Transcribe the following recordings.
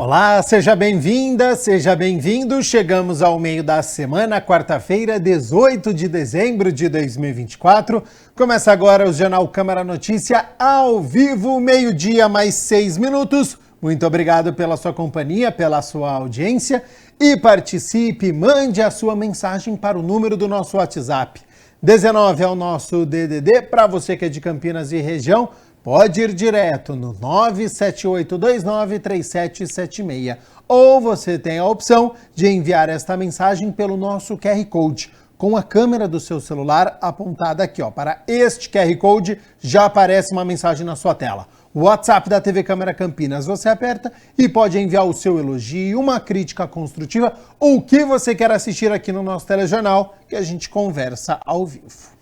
Olá, seja bem-vinda, seja bem-vindo. Chegamos ao meio da semana, quarta-feira, 18 de dezembro de 2024. Começa agora o Jornal Câmara Notícia ao vivo, meio-dia mais 6 minutos. Muito obrigado pela sua companhia, pela sua audiência e participe, mande a sua mensagem para o número do nosso WhatsApp. 19 é o nosso DDD, para você que é de Campinas e região, pode ir direto no 978293776 ou você tem a opção de enviar esta mensagem pelo nosso QR Code. Com a câmera do seu celular apontada aqui, para este QR Code, já aparece uma mensagem na sua tela. O WhatsApp da TV Câmara Campinas, você aperta e pode enviar o seu elogio, uma crítica construtiva ou o que você quer assistir aqui no nosso telejornal, que a gente conversa ao vivo.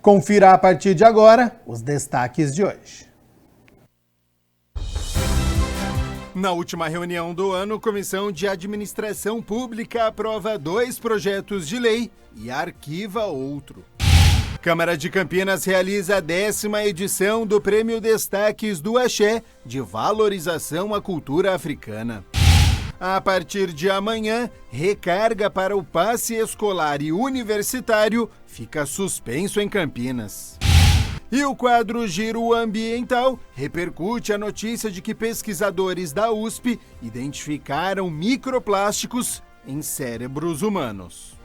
Confira a partir de agora os destaques de hoje. Na última reunião do ano, a Comissão de Administração Pública aprova 2 projetos de lei e arquiva outro. Câmara de Campinas realiza a 10ª edição do Prêmio Destaques do Axé de valorização à cultura africana. A partir de amanhã, recarga para o passe escolar e universitário fica suspenso em Campinas. E o quadro Giro Ambiental repercute a notícia de que pesquisadores da USP identificaram microplásticos em cérebros humanos.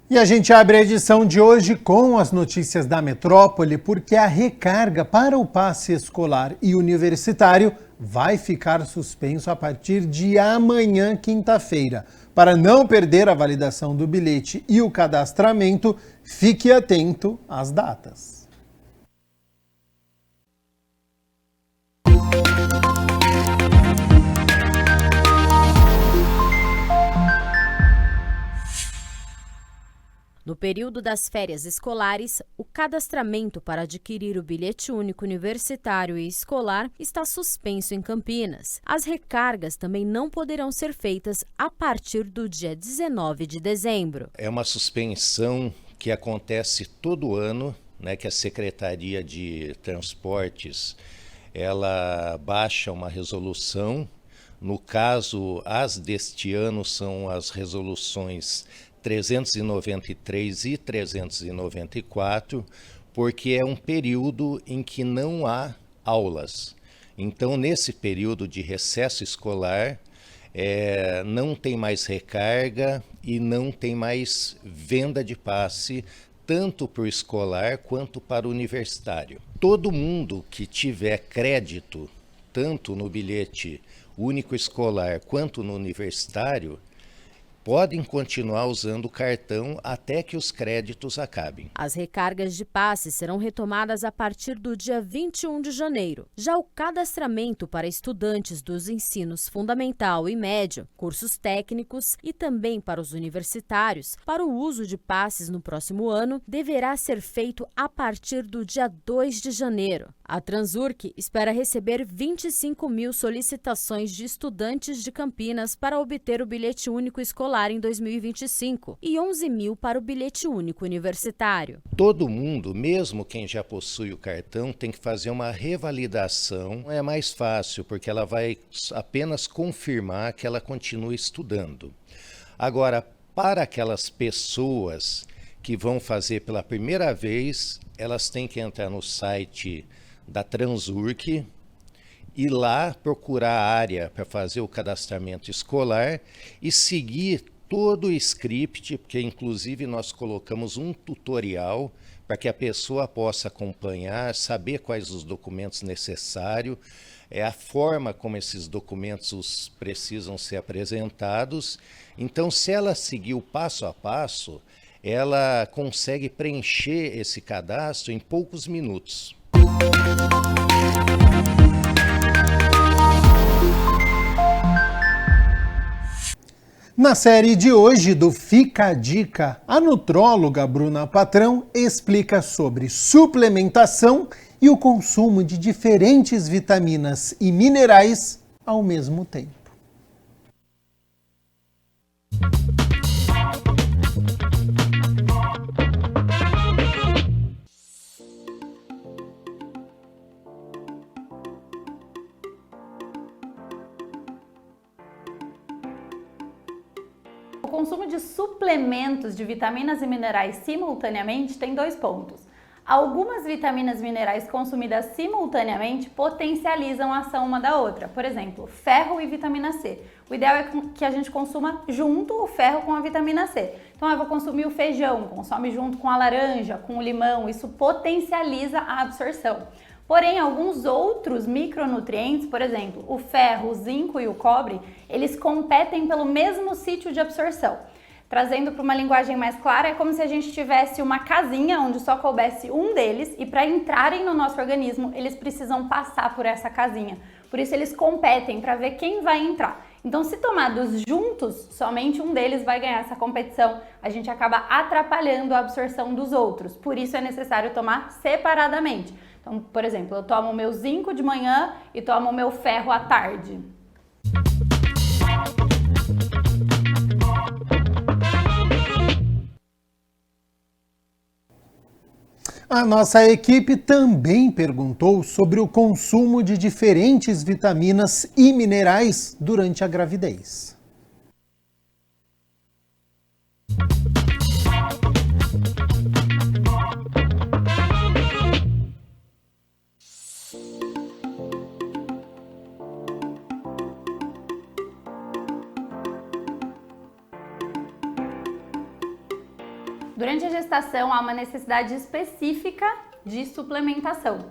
E a gente abre a edição de hoje com as notícias da metrópole, porque a recarga para o passe escolar e universitário vai ficar suspenso a partir de amanhã, quinta-feira. Para não perder a validação do bilhete e o cadastramento, fique atento às datas. No período das férias escolares, o cadastramento para adquirir o bilhete único universitário e escolar está suspenso em Campinas. As recargas também não poderão ser feitas a partir do dia 19 de dezembro. É uma suspensão que acontece todo ano, que a Secretaria de Transportes ela baixa uma resolução. No caso, as deste ano são as resoluções 393 e 394, porque é um período em que não há aulas. Então, nesse período de recesso escolar, não tem mais recarga e não tem mais venda de passe, tanto para o escolar quanto para o universitário. Todo mundo que tiver crédito, tanto no bilhete único escolar quanto no universitário, podem continuar usando o cartão até que os créditos acabem. As recargas de passe serão retomadas a partir do dia 21 de janeiro. Já o cadastramento para estudantes dos ensinos fundamental e médio, cursos técnicos e também para os universitários, para o uso de passes no próximo ano, deverá ser feito a partir do dia 2 de janeiro. A Transurc espera receber 25 mil solicitações de estudantes de Campinas para obter o bilhete único escolar em 2025 e 11 mil para o bilhete único universitário. Todo mundo, mesmo quem já possui o cartão, tem que fazer uma revalidação. É mais fácil, porque ela vai apenas confirmar que ela continua estudando. Agora, para aquelas pessoas que vão fazer pela primeira vez, elas têm que entrar no site da Transurc e lá procurar a área para fazer o cadastramento escolar e seguir todo o script, porque inclusive nós colocamos um tutorial para que a pessoa possa acompanhar, saber quais os documentos necessários, a forma como esses documentos precisam ser apresentados. Então, se ela seguir o passo a passo, ela consegue preencher esse cadastro em poucos minutos. Na série de hoje do Fica a Dica, a nutróloga Bruna Patrão explica sobre suplementação e o consumo de diferentes vitaminas e minerais ao mesmo tempo. complementos de vitaminas e minerais simultaneamente tem 2 pontos. Algumas vitaminas e minerais consumidas simultaneamente potencializam a ação uma da outra. Por exemplo, ferro e vitamina C. O ideal é que a gente consuma junto o ferro com a vitamina C. Então eu vou consumir o feijão, consome junto com a laranja, com o limão, isso potencializa a absorção. Porém, alguns outros micronutrientes, por exemplo, o ferro, o zinco e o cobre, eles competem pelo mesmo sítio de absorção. Trazendo para uma linguagem mais clara, é como se a gente tivesse uma casinha onde só coubesse um deles e para entrarem no nosso organismo, eles precisam passar por essa casinha. Por isso eles competem para ver quem vai entrar. Então, se tomados juntos, somente um deles vai ganhar essa competição. A gente acaba atrapalhando a absorção dos outros. Por isso é necessário tomar separadamente. Então, por exemplo, eu tomo o meu zinco de manhã e tomo o meu ferro à tarde. A nossa equipe também perguntou sobre o consumo de diferentes vitaminas e minerais durante a gravidez. Durante a gestação, há uma necessidade específica de suplementação.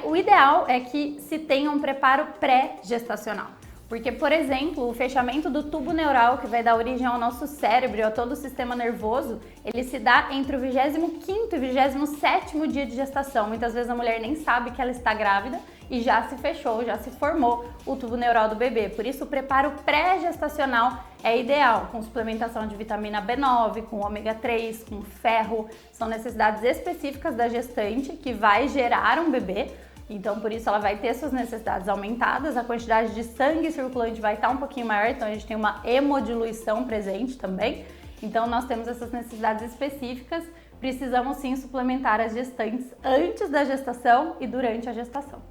O ideal é que se tenha um preparo pré-gestacional. Porque, por exemplo, o fechamento do tubo neural, que vai dar origem ao nosso cérebro e a todo o sistema nervoso, ele se dá entre o 25º e 27º dia de gestação. Muitas vezes a mulher nem sabe que ela está grávida e já se fechou, já se formou o tubo neural do bebê. Por isso, o preparo pré-gestacional é ideal, com suplementação de vitamina B9, com ômega 3, com ferro. São necessidades específicas da gestante que vai gerar um bebê. Então, por isso, ela vai ter suas necessidades aumentadas, a quantidade de sangue circulante vai estar um pouquinho maior, então a gente tem uma hemodiluição presente também. Então, nós temos essas necessidades específicas, precisamos sim suplementar as gestantes antes da gestação e durante a gestação.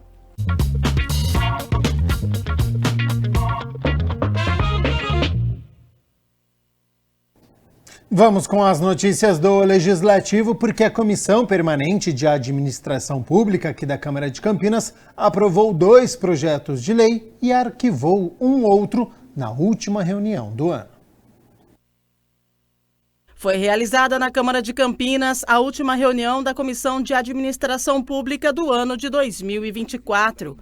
Vamos com as notícias do Legislativo, porque a Comissão Permanente de Administração Pública aqui da Câmara de Campinas aprovou 2 projetos de lei e arquivou um outro na última reunião do ano. Foi realizada na Câmara de Campinas a última reunião da Comissão de Administração Pública do ano de 2024.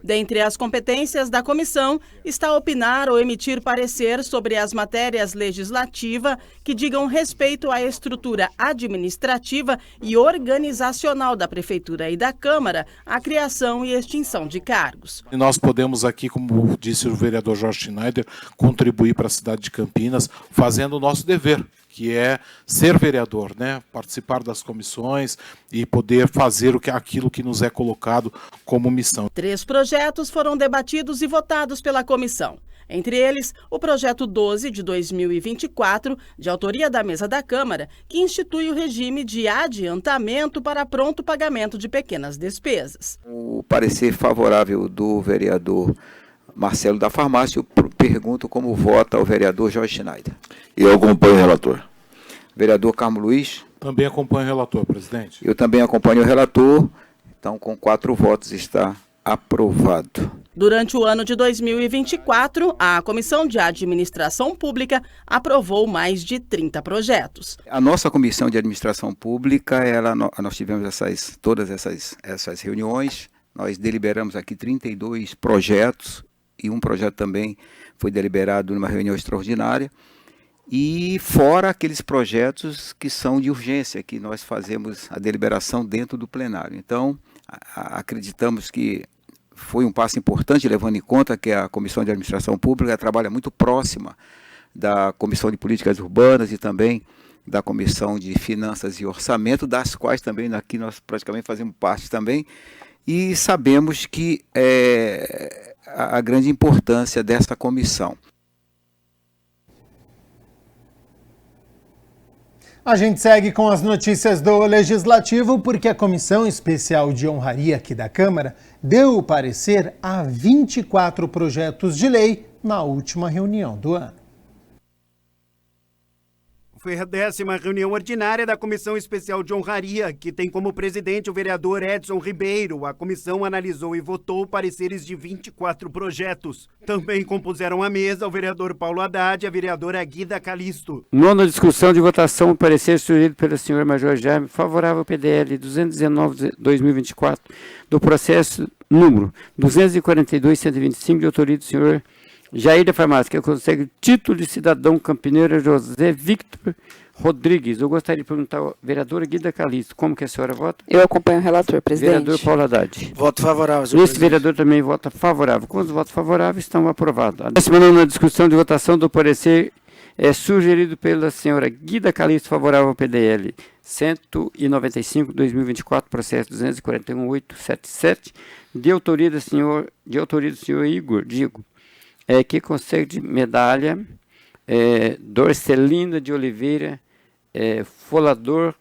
Dentre as competências da comissão está opinar ou emitir parecer sobre as matérias legislativas que digam respeito à estrutura administrativa e organizacional da Prefeitura e da Câmara, a criação e extinção de cargos. E nós podemos aqui, como disse o vereador Jorge Schneider, contribuir para a cidade de Campinas, fazendo o nosso dever, que é ser vereador, né? Participar das comissões e poder fazer aquilo que nos é colocado como missão. 3 projetos foram debatidos e votados pela comissão. Entre eles, o projeto 12 de 2024, de autoria da mesa da Câmara, que institui o regime de adiantamento para pronto pagamento de pequenas despesas. O parecer favorável do vereador Marcelo da Farmácia, eu pergunto como vota o vereador Jorge Schneider. Eu acompanho o relator. Vereador Carmo Luiz. Também acompanho o relator, presidente. Eu também acompanho o relator, então com 4 votos está aprovado. Durante o ano de 2024, a Comissão de Administração Pública aprovou mais de 30 projetos. A nossa Comissão de Administração Pública, nós tivemos todas essas reuniões, nós deliberamos aqui 32 projetos, e um projeto também foi deliberado numa reunião extraordinária, e fora aqueles projetos que são de urgência, que nós fazemos a deliberação dentro do plenário. Então, acreditamos que foi um passo importante, levando em conta que a Comissão de Administração Pública trabalha muito próxima da Comissão de Políticas Urbanas e também da Comissão de Finanças e Orçamento, das quais também aqui nós praticamente fazemos parte também, e sabemos que a grande importância dessa comissão. A gente segue com as notícias do Legislativo, porque a Comissão Especial de Honraria aqui da Câmara deu o parecer a 24 projetos de lei na última reunião do ano. Foi a 10ª reunião ordinária da Comissão Especial de Honraria, que tem como presidente o vereador Edson Ribeiro. A comissão analisou e votou pareceres de 24 projetos. Também compuseram a mesa o vereador Paulo Haddad e a vereadora Guida Calisto. Nona discussão de votação, o parecer sugerido pelo senhor Major Jaime, favorável ao PDL 219/2024, do processo número 242.125, de autoria do senhor Jair da Farmácia, que consegue título de cidadão campineiro José Victor Rodrigues. Eu gostaria de perguntar à vereadora Guida Calisto, como que a senhora vota? Eu acompanho o relator, presidente. Vereador Paulo Haddad. Voto favorável, senhor Esse vereador também vota favorável. Com os votos favoráveis, estão aprovados. A 19ª discussão de votação do parecer sugerido pela senhora Guida Calisto, favorável ao PDL 195/2024, processo 241.877, de autoria do senhor Igor Digo, que concede medalha Dorcelina de Oliveira Folador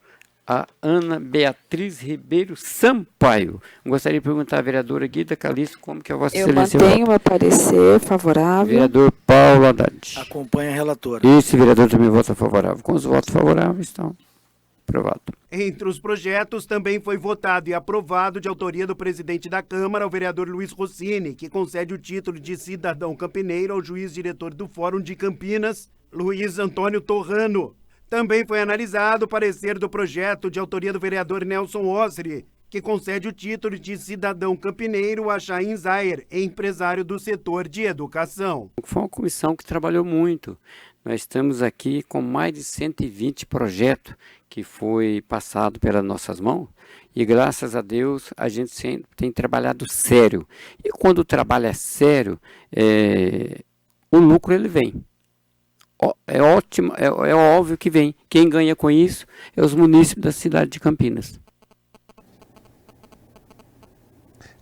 a Ana Beatriz Ribeiro Sampaio. Gostaria de perguntar à vereadora Guida Calisto como que é a vossa excelência. Eu mantenho o meu parecer favorável. Vereador Paulo Haddad. Acompanha a relatora. Esse vereador também vota favorável. Com os votos favoráveis, estão aprovado. Entre os projetos também foi votado e aprovado, de autoria do presidente da Câmara, o vereador Luiz Rossini, que concede o título de cidadão campineiro ao juiz-diretor do Fórum de Campinas, Luiz Antônio Torrano. Também foi analisado o parecer do projeto de autoria do vereador Nelson Osri, que concede o título de cidadão campineiro a Chaim Zayer, empresário do setor de educação. Foi uma comissão que trabalhou muito. Nós estamos aqui com mais de 120 projetos que foi passado pelas nossas mãos e, graças a Deus, a gente sempre tem trabalhado sério. E quando o trabalho é sério, o lucro ele vem. É ótimo, é óbvio que vem. Quem ganha com isso é os munícipes da cidade de Campinas.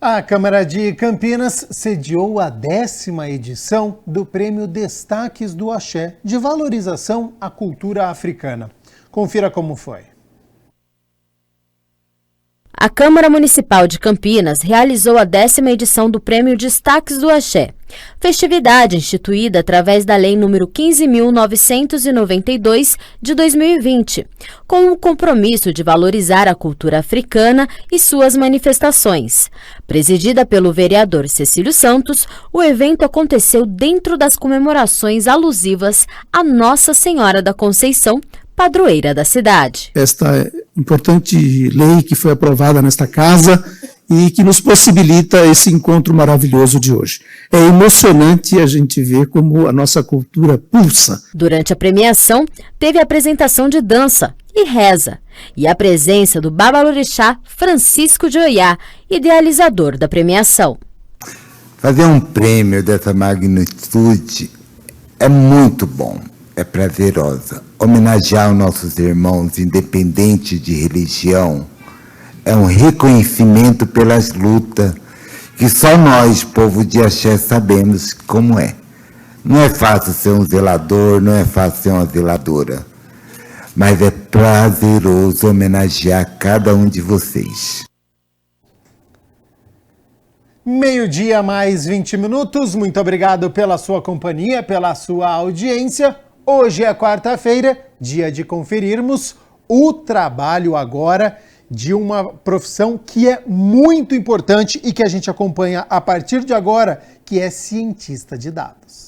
A Câmara de Campinas sediou a 10ª edição do Prêmio Destaques do Axé, de valorização à cultura africana. Confira como foi. A Câmara Municipal de Campinas realizou a 10ª edição do Prêmio Destaques do Axé, festividade instituída através da Lei nº 15.992 de 2020, com o compromisso de valorizar a cultura africana e suas manifestações. Presidida pelo vereador Cecílio Santos, o evento aconteceu dentro das comemorações alusivas à Nossa Senhora da Conceição, padroeira da cidade. Esta importante lei que foi aprovada nesta casa e que nos possibilita esse encontro maravilhoso de hoje. É emocionante a gente ver como a nossa cultura pulsa. Durante a premiação, teve a apresentação de dança e reza, e a presença do babalorixá Francisco de Oiá, idealizador da premiação. Fazer um prêmio dessa magnitude é muito bom. É prazerosa. Homenagear os nossos irmãos, independente de religião, é um reconhecimento pelas lutas que só nós, povo de Axé, sabemos como é. Não é fácil ser um zelador, não é fácil ser uma zeladora, mas é prazeroso homenagear cada um de vocês. 12:00 mais 20 minutos. Muito obrigado pela sua companhia, pela sua audiência. Hoje é quarta-feira, dia de conferirmos o trabalho agora de uma profissão que é muito importante e que a gente acompanha a partir de agora, que é cientista de dados.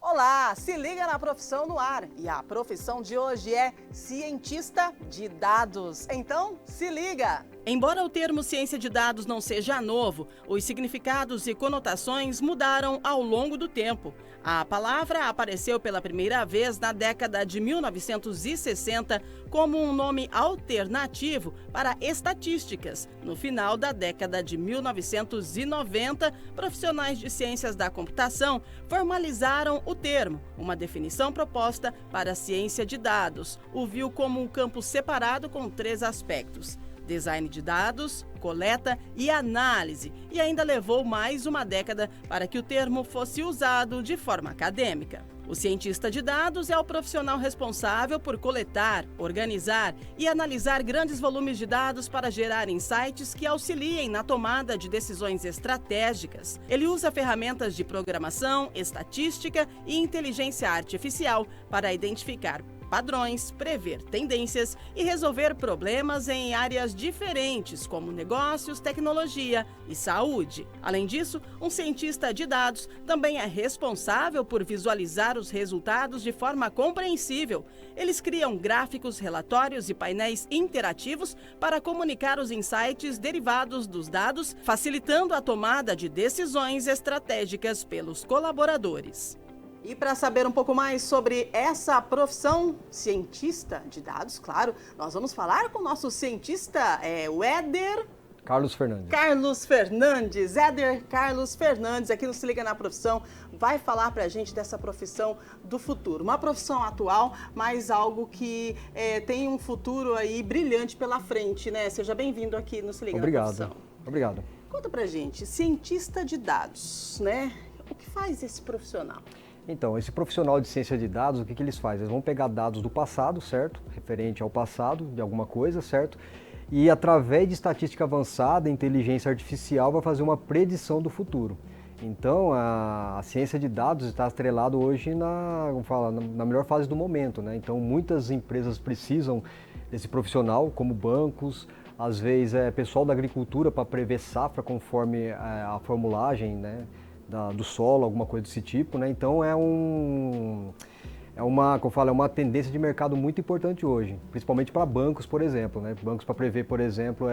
Olá, se liga na Profissão no Ar. E a profissão de hoje é cientista de dados. Então, se liga! Embora o termo ciência de dados não seja novo, os significados e conotações mudaram ao longo do tempo. A palavra apareceu pela primeira vez na década de 1960 como um nome alternativo para estatísticas. No final da década de 1990, profissionais de ciências da computação formalizaram o termo. Uma definição proposta para a ciência de dados o viu como um campo separado com 3 aspectos: design de dados, coleta e análise, e ainda levou mais uma década para que o termo fosse usado de forma acadêmica. O cientista de dados é o profissional responsável por coletar, organizar e analisar grandes volumes de dados para gerar insights que auxiliem na tomada de decisões estratégicas. Ele usa ferramentas de programação, estatística e inteligência artificial para identificar padrões, prever tendências e resolver problemas em áreas diferentes, como negócios, tecnologia e saúde. Além disso, um cientista de dados também é responsável por visualizar os resultados de forma compreensível. Eles criam gráficos, relatórios e painéis interativos para comunicar os insights derivados dos dados, facilitando a tomada de decisões estratégicas pelos colaboradores. E para saber um pouco mais sobre essa profissão, cientista de dados, claro, nós vamos falar com o nosso cientista, o Éder Carlos Fernandes. Éder Carlos Fernandes, aqui no Se Liga na Profissão, vai falar para a gente dessa profissão do futuro. Uma profissão atual, mas algo que tem um futuro aí brilhante pela frente, né? Seja bem-vindo aqui no Se Liga na Profissão. Obrigado. Conta pra gente, cientista de dados, né? O que faz esse profissional? Então, esse profissional de ciência de dados, o que eles fazem? Eles vão pegar dados do passado, certo? Referente ao passado de alguma coisa, certo? E através de estatística avançada, inteligência artificial, vai fazer uma predição do futuro. Então, a ciência de dados está atrelada hoje na melhor fase do momento, né? Então, muitas empresas precisam desse profissional, como bancos, às vezes pessoal da agricultura para prever safra conforme a formulagem, né? Do solo, alguma coisa desse tipo, né? Então é uma tendência de mercado muito importante hoje, principalmente para bancos, por exemplo, né? Bancos para prever, por exemplo,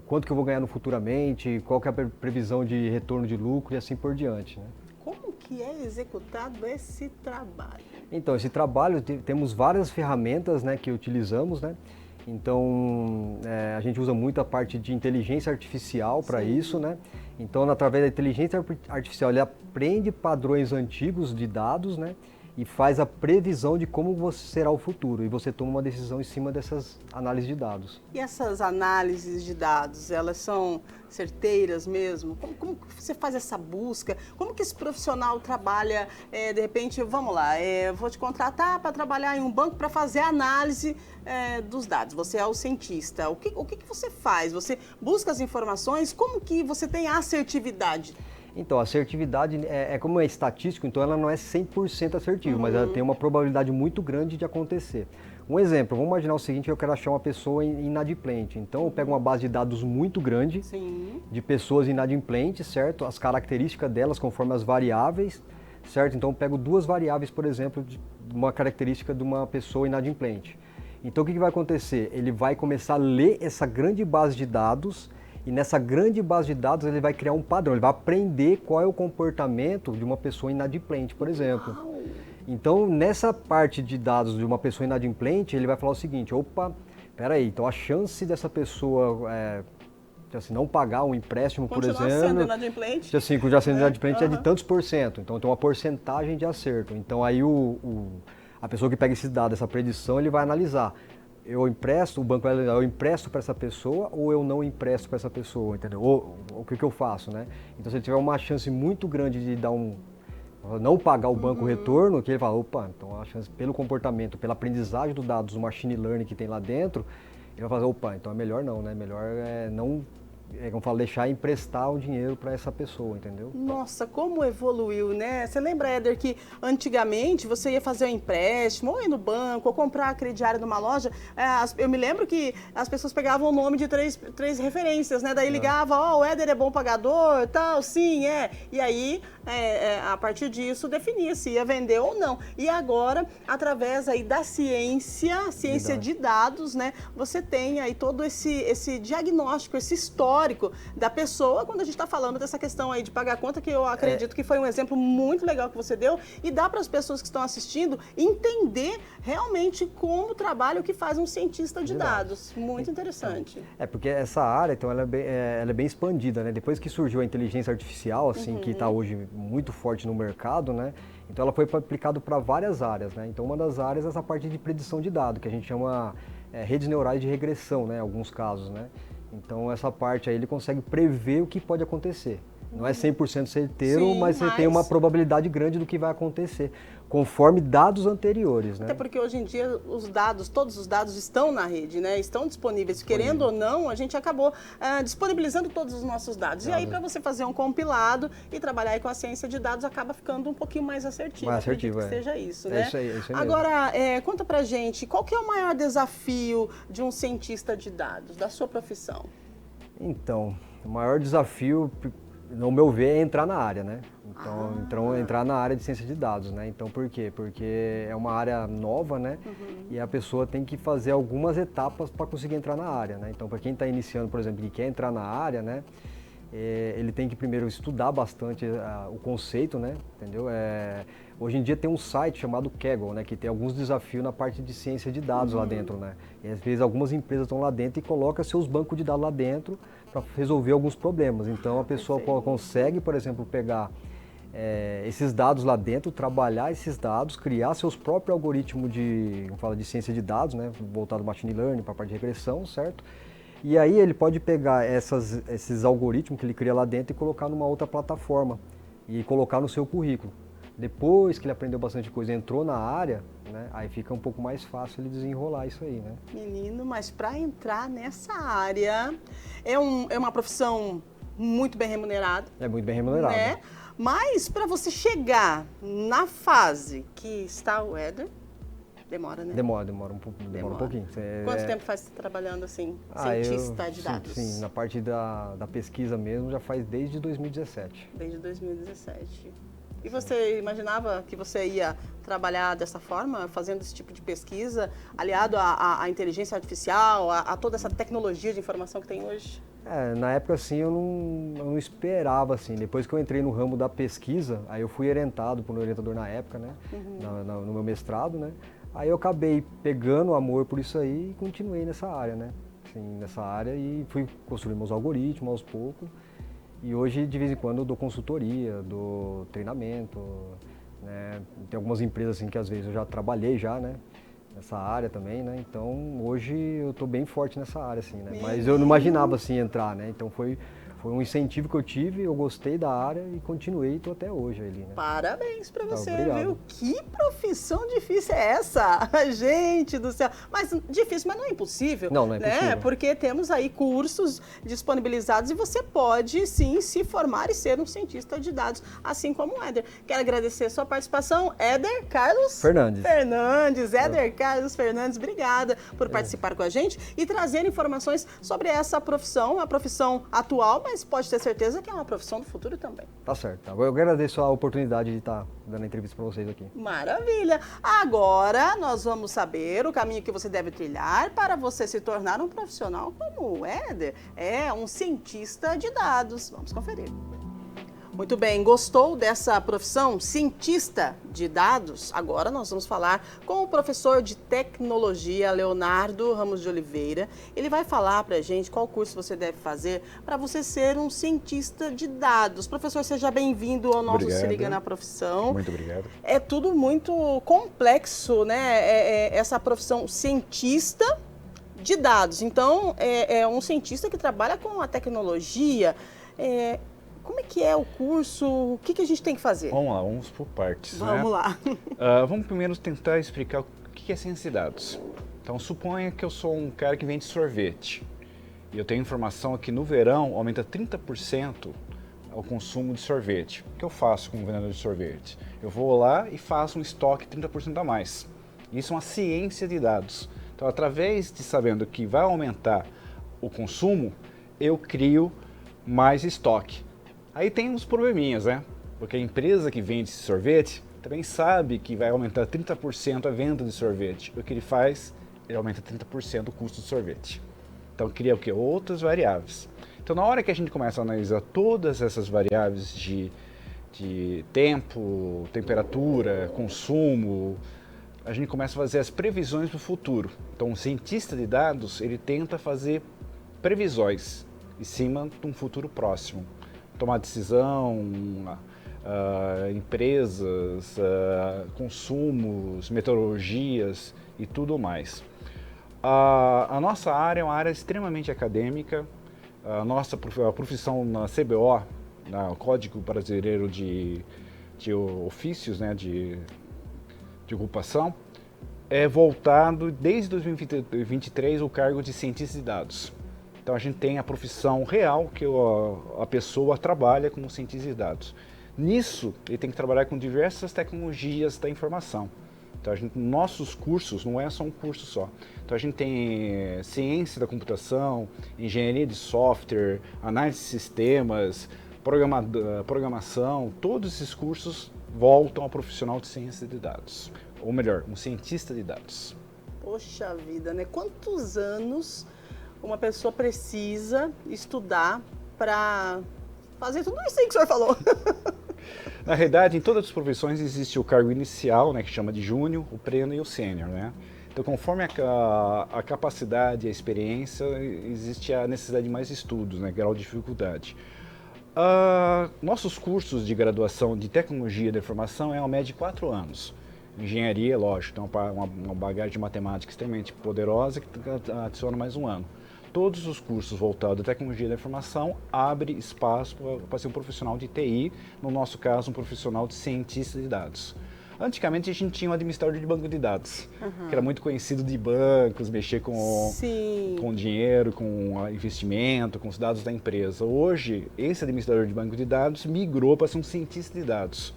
quanto que eu vou ganhar no futuramente, qual que é a previsão de retorno de lucro e assim por diante, né? Como que é executado esse trabalho? Então, esse trabalho, temos várias ferramentas, né, que utilizamos, né? Então, a gente usa muito a parte de inteligência artificial para isso, né? Então, através da inteligência artificial, ele aprende padrões antigos de dados, né? E faz a previsão de como será o futuro. E você toma uma decisão em cima dessas análises de dados. E essas análises de dados, elas são certeiras mesmo? Como você faz essa busca? Como que esse profissional trabalha, de repente, vamos lá, vou te contratar para trabalhar em um banco para fazer a análise dos dados. Você é o cientista. O que você faz? Você busca as informações? Como que você tem a assertividade? Então, a assertividade como é estatístico, então ela não é 100% assertiva, mas ela tem uma probabilidade muito grande de acontecer. Um exemplo, vamos imaginar o seguinte, eu quero achar uma pessoa inadimplente. Então, eu pego uma base de dados muito grande de pessoas inadimplentes, certo? As características delas conforme as variáveis, certo? Então, eu pego duas variáveis, por exemplo, de uma característica de uma pessoa inadimplente. Então, o que vai acontecer? Ele vai começar a ler essa grande base de dados. E nessa grande base de dados ele vai criar um padrão, ele vai aprender qual é o comportamento de uma pessoa inadimplente, por exemplo. Então, nessa parte de dados de uma pessoa inadimplente, ele vai falar o seguinte, opa, peraí, então a chance dessa pessoa assim, não pagar um empréstimo, por exemplo, sendo inadimplente. Assim, já sendo inadimplente é de tantos por cento, então tem uma porcentagem de acerto. Então aí a pessoa que pega esse dado, essa predição, ele vai analisar. Eu empresto, o banco vai eu empresto para essa pessoa ou eu não empresto para essa pessoa, entendeu? Ou o que eu faço, né? Então, se ele tiver uma chance muito grande de não pagar o banco o retorno, que ele fala, opa, então a chance pelo comportamento, pela aprendizagem dos dados, o machine learning que tem lá dentro, ele vai fazer, opa, então é melhor não, né? Melhor não, como eu falo, deixar emprestar o dinheiro para essa pessoa, entendeu? Nossa, como evoluiu, né? Você lembra, Éder, que antigamente você ia fazer um empréstimo, ou ir no banco, ou comprar crediário numa loja, eu me lembro que as pessoas pegavam o nome de três referências, né? Daí ligava, o Éder é bom pagador, tal, sim, E aí, a partir disso, definia se ia vender ou não. E agora, através aí da ciência de dados, né? Você tem aí todo esse diagnóstico, esse histórico da pessoa, quando a gente está falando dessa questão aí de pagar a conta, que eu acredito que foi um exemplo muito legal que você deu, e dá para as pessoas que estão assistindo entender realmente como trabalha o que faz um cientista de dados. Muito interessante. Porque essa área, então, ela é bem expandida, né? Depois que surgiu a inteligência artificial, assim, que está hoje muito forte no mercado, né? Então ela foi aplicada para várias áreas, né? Então uma das áreas é essa parte de predição de dados, que a gente chama redes neurais de regressão, né? Em alguns casos, né? Então essa parte aí ele consegue prever o que pode acontecer. Não é 100% certeiro, Sim, mas você tem uma probabilidade grande do que vai acontecer, conforme dados anteriores, né? Até porque hoje em dia os dados, todos os dados estão na rede, né? Estão disponíveis. Querendo ou não, a gente acabou disponibilizando todos os nossos dados. E aí, para você fazer um compilado e trabalhar aí com a ciência de dados, acaba ficando um pouquinho mais assertivo. Mais assertivo, que seja isso, né? É isso aí mesmo. Agora, conta pra gente, qual que é o maior desafio de um cientista de dados, da sua profissão? Então, o maior desafio, no meu ver, é entrar na área, né? Então entrar na área de ciência de dados, né? Então, por quê? Porque é uma área nova, né? E a pessoa tem que fazer algumas etapas para conseguir entrar na área, né? Então, para quem está iniciando, por exemplo, e quer entrar na área, né? Ele tem que primeiro estudar bastante o conceito, né? Entendeu? Hoje em dia tem um site chamado Kaggle, né? Que tem alguns desafios na parte de ciência de dados lá dentro, né? E às vezes algumas empresas estão lá dentro e colocam seus bancos de dados lá dentro para resolver alguns problemas. Então a pessoa consegue, por exemplo, pegar esses dados lá dentro, trabalhar esses dados, criar seus próprios algoritmos de ciência de dados, né? Voltado ao machine learning, para a parte de regressão, certo? E aí ele pode pegar esses algoritmos que ele cria lá dentro e colocar numa outra plataforma e colocar no seu currículo. Depois que ele aprendeu bastante coisa e entrou na área, né, aí fica um pouco mais fácil ele desenrolar isso aí, né? Menino, mas para entrar nessa área é uma profissão muito bem remunerada. É muito bem remunerada. Né? Mas para você chegar na fase que está o Éder, demora, né? Demora um pouquinho. Quanto tempo faz você trabalhando assim, cientista de dados? Sim, na parte da pesquisa mesmo já faz desde 2017. Desde 2017. E você imaginava que você ia trabalhar dessa forma, fazendo esse tipo de pesquisa, aliado à inteligência artificial, a toda essa tecnologia de informação que tem hoje? Na época, assim, eu não esperava, assim. Depois que eu entrei no ramo da pesquisa, aí eu fui orientado por um orientador na época, né? No meu mestrado, né? Aí eu acabei pegando amor por isso aí e continuei nessa área, né? Assim, nessa área e fui construindo meus algoritmos aos poucos. E hoje, de vez em quando, eu dou consultoria, dou treinamento, né? Tem algumas empresas assim que às vezes eu já trabalhei né? Nessa área também, né? Então, hoje eu estou bem forte nessa área, assim, né? Mas eu não imaginava, assim, entrar, né? Então, foi um incentivo que eu tive, eu gostei da área e continuei e estou até hoje ali, né? Parabéns para você, obrigado. Viu? Que profissão difícil é essa? Gente do céu. Mas difícil, mas não é impossível. Não é impossível. Né? Porque temos aí cursos disponibilizados e você pode, sim, se formar e ser um cientista de dados, assim como o Éder. Quero agradecer a sua participação, Éder Carlos Fernandes. Éder Carlos Fernandes, obrigada por participar com a gente e trazer informações sobre essa profissão, a profissão atual, mas pode ter certeza que é uma profissão do futuro também. Tá certo. Eu agradeço a oportunidade de estar dando a entrevista para vocês aqui. Maravilha! Agora nós vamos saber o caminho que você deve trilhar para você se tornar um profissional como o Éder, um cientista de dados. Vamos conferir. Muito bem, gostou dessa profissão, cientista de dados? Agora nós vamos falar com o professor de tecnologia, Leonardo Ramos de Oliveira. Ele vai falar para a gente qual curso você deve fazer para você ser um cientista de dados. Professor, seja bem-vindo ao nosso Se Liga na Profissão. Muito obrigado. É tudo muito complexo, né? Essa profissão cientista de dados. Então, é um cientista que trabalha com a tecnologia. Como é que é o curso? O que a gente tem que fazer? Vamos lá, vamos por partes. Vamos lá. Vamos primeiro tentar explicar o que é ciência de dados. Então, suponha que eu sou um cara que vende sorvete. E eu tenho informação que no verão aumenta 30% o consumo de sorvete. O que eu faço como vendedor de sorvete? Eu vou lá e faço um estoque 30% a mais. Isso é uma ciência de dados. Então, através de sabendo que vai aumentar o consumo, eu crio mais estoque. Aí tem uns probleminhas, né? Porque a empresa que vende esse sorvete também sabe que vai aumentar 30% a venda de sorvete. O que ele faz? Ele aumenta 30% o custo do sorvete. Então cria o quê? Outras variáveis. Então na hora que a gente começa a analisar todas essas variáveis de tempo, temperatura, consumo, a gente começa a fazer as previsões do futuro. Então o cientista de dados, ele tenta fazer previsões em cima de um futuro próximo. Tomar decisão, empresas, consumos, metodologias e tudo mais. A nossa área é uma área extremamente acadêmica. A nossa profissão na CBO, no Código Brasileiro de Ofícios, né, de ocupação, é voltado desde 2023 o cargo de cientista de dados. Então a gente tem a profissão real que a pessoa trabalha como cientista de dados. Nisso, ele tem que trabalhar com diversas tecnologias da informação. Então, nossos cursos não é só um curso só. Então, a gente tem ciência da computação, engenharia de software, análise de sistemas, programação. Todos esses cursos voltam ao profissional de ciência de dados. Ou melhor, um cientista de dados. Poxa vida, né? Quantos anos uma pessoa precisa estudar para fazer tudo isso aí que o senhor falou? Na realidade, em todas as profissões existe o cargo inicial, né, que chama de júnior, o pleno e o sênior, né? Então, conforme a capacidade e a experiência, existe a necessidade de mais estudos, né, grau de dificuldade. Nossos cursos de graduação de tecnologia da informação é uma média de 4 anos. Engenharia, lógico, tem uma bagagem de matemática extremamente poderosa que adiciona mais 1 ano. Todos os cursos voltados à tecnologia da informação abrem espaço para ser um profissional de TI, no nosso caso, um profissional de cientista de dados. Antigamente a gente tinha um administrador de banco de dados, que era muito conhecido de bancos, mexer com dinheiro, com investimento, com os dados da empresa. Hoje, esse administrador de banco de dados migrou para ser um cientista de dados.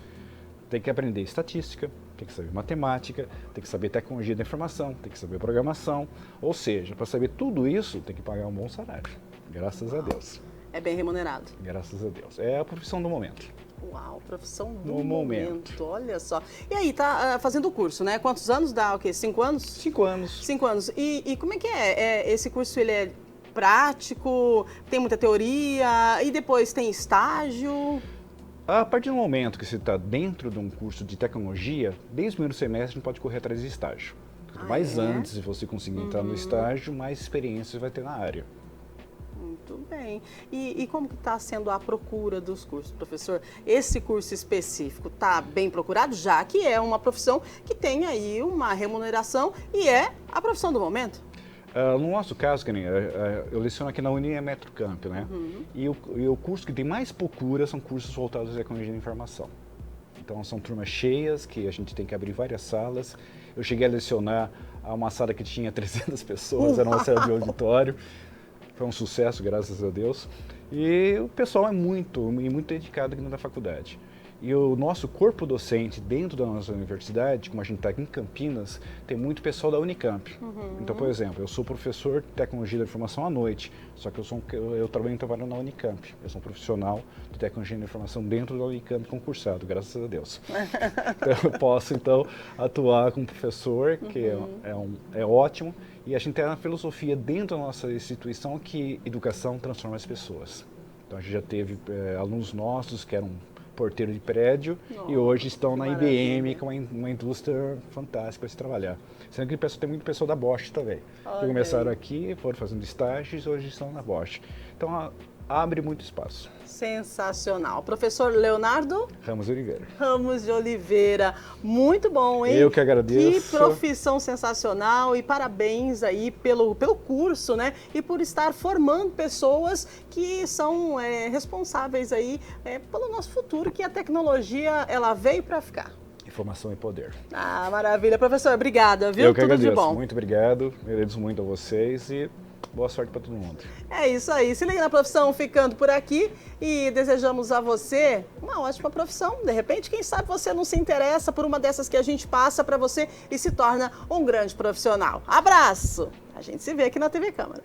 Tem que aprender estatística, tem que saber matemática, tem que saber tecnologia da informação, tem que saber programação. Ou seja, para saber tudo isso, tem que pagar um bom salário. Graças a Deus. É bem remunerado. Graças a Deus. É a profissão do momento. Uau, profissão do momento. Olha só. E aí, tá fazendo o curso, né? Quantos anos dá? O quê? 5 anos? 5 anos. 5 anos. E como é que é? Esse curso, ele é prático? Tem muita teoria? E depois tem estágio? A partir do momento que você está dentro de um curso de tecnologia, desde o primeiro semestre a gente pode correr atrás de estágio. Mas antes de você conseguir entrar no estágio, mais experiência você vai ter na área. Muito bem. E como que está sendo a procura dos cursos, professor? Esse curso específico está bem procurado, já que é uma profissão que tem aí uma remuneração e é a profissão do momento? No nosso caso, eu leciono aqui na Unimetrocamp, né? E o curso que tem mais procura são cursos voltados à tecnologia da informação. Então, são turmas cheias, que a gente tem que abrir várias salas. Eu cheguei a lecionar uma sala que tinha 300 pessoas, era uma sala de auditório. Foi um sucesso, graças a Deus. E o pessoal é muito dedicado aqui na faculdade. E o nosso corpo docente dentro da nossa universidade, como a gente está aqui em Campinas, tem muito pessoal da Unicamp. Então, por exemplo, eu sou professor de tecnologia da informação à noite, só que eu trabalho na Unicamp. Eu sou um profissional de tecnologia da informação dentro da Unicamp concursado, graças a Deus. Então, eu posso, atuar como professor, que é ótimo. E a gente tem uma filosofia dentro da nossa instituição que educação transforma as pessoas. Então, a gente já teve alunos nossos que eram porteiro de prédio e hoje estão na IBM, que é uma indústria fantástica para se trabalhar. Sendo que tem muito pessoal da Bosch também. Que começaram aqui, foram fazendo estágios e hoje estão na Bosch. Então, abre muito espaço. Sensacional. Professor Leonardo Ramos de Oliveira. Ramos de Oliveira. Muito bom, hein? Eu que agradeço. Que profissão sensacional e parabéns aí pelo curso, né? E por estar formando pessoas que são responsáveis aí pelo nosso futuro, que a tecnologia, ela veio para ficar. Informação e poder. Ah, maravilha. Professor, obrigada, viu? Eu que Tudo agradeço. de bom. Muito obrigado. Agradeço muito a vocês e boa sorte para todo mundo. É isso aí. Se liga na profissão, ficando por aqui e desejamos a você uma ótima profissão. De repente, quem sabe você não se interessa por uma dessas que a gente passa para você e se torna um grande profissional. Abraço! A gente se vê aqui na TV Câmara.